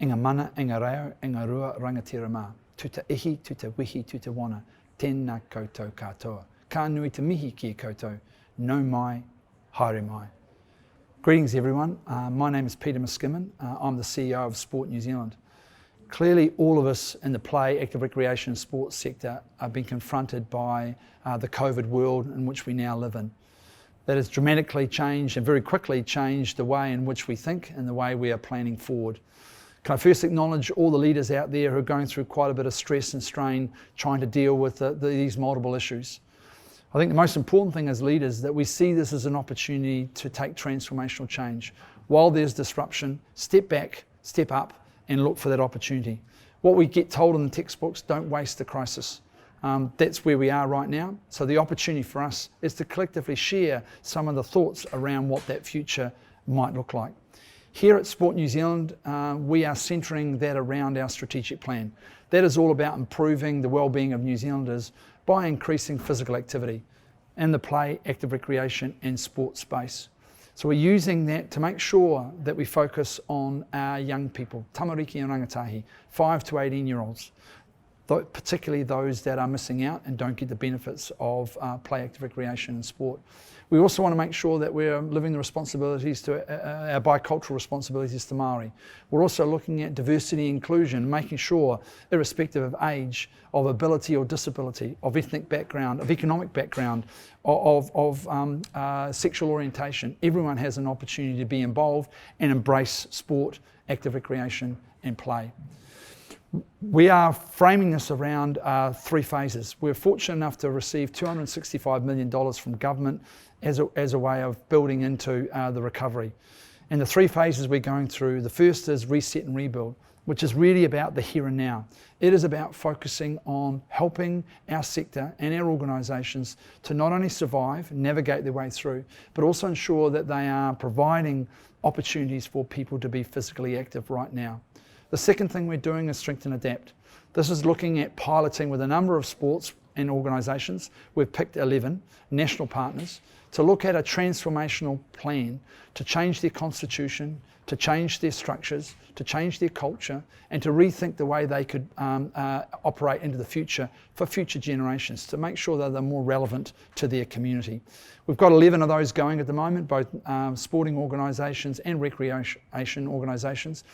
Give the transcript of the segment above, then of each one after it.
Inga mana, inga reo, inga rua, rangatira mā. Tuta ihi, tuta wihi, tuta wana. Tēnā koutou katoa. Ka nui te mihi ki koutou. No mai, haere mai. Greetings everyone, my name is Peter Miskimmin. I'm the CEO of Sport New Zealand. Clearly all of us in the play, active recreation and sports sector are being confronted by the COVID world in which we now live in. That has dramatically changed and very quickly changed the way in which we think and the way we are planning forward. Can I first acknowledge all the leaders out there who are going through quite a bit of stress and strain trying to deal with these multiple issues. I think the most important thing as leaders that we see this as an opportunity to take transformational change. While there's disruption, step back, step up and look for that opportunity. What we get told in the textbooks, don't waste the crisis. That's where we are right now. So the opportunity for us is to collectively share some of the thoughts around what that future might look like. Here at Sport New Zealand, we are centering that around our strategic plan. That is all about improving the well-being of New Zealanders by increasing physical activity in the play, active recreation and sports space. So we're using that to make sure that we focus on our young people, tamariki and rangatahi, 5 to 18-year-olds, particularly those that are missing out and don't get the benefits of play, active recreation and sport. We also want to make sure that we're living the responsibilities to our bicultural responsibilities to Māori. We're also looking at diversity and inclusion, making sure, irrespective of age, of ability or disability, of ethnic background, of economic background, of sexual orientation, everyone has an opportunity to be involved and embrace sport, active recreation and play. We are framing this around 3 phases. We're fortunate enough to receive $265 million from government as a way of building into the recovery. And the 3 phases we're going through, the first is reset and rebuild, which is really about the here and now. It is about focusing on helping our sector and our organisations to not only survive, navigate their way through, but also ensure that they are providing opportunities for people to be physically active right now. The second thing we're doing is strengthen and adapt. This is looking at piloting with a number of sports and organisations. We've picked 11 national partners to look at a transformational plan to change their constitution, to change their structures, to change their culture, and to rethink the way they could operate into the future for future generations, to make sure that they're more relevant to their community. We've got 11 of those going at the moment, both sporting organisations and recreation organisations.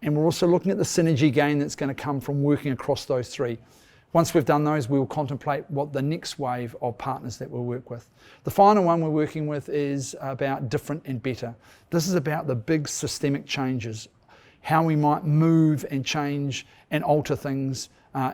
And we're also looking at the synergy gain that's going to come from working across those 3. Once we've done those, we will contemplate what the next wave of partners that we'll work with. The final one we're working with is about different and better. This is about the big systemic changes, how we might move and change and alter things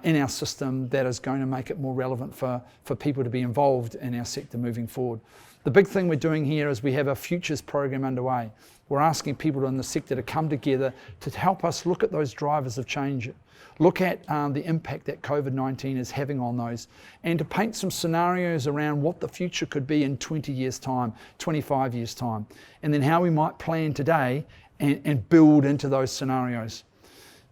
in our system that is going to make it more relevant for people to be involved in our sector moving forward. The big thing we're doing here is we have a futures program underway. We're asking people in the sector to come together to help us look at those drivers of change, look at the impact that COVID-19 is having on those, and to paint some scenarios around what the future could be in 20 years' time, 25 years' time, and then how we might plan today and build into those scenarios.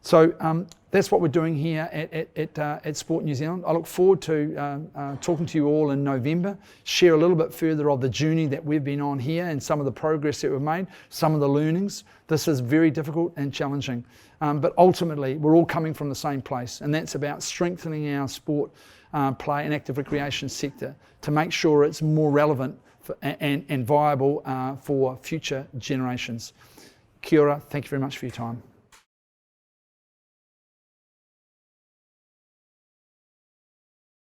So that's what we're doing here at Sport New Zealand. I look forward to talking to you all in November, share a little bit further of the journey that we've been on here and some of the progress that we've made, some of the learnings. This is very difficult and challenging, but ultimately we're all coming from the same place, and that's about strengthening our sport, play and active recreation sector to make sure it's more relevant and viable for future generations. Kia ora, thank you very much for your time.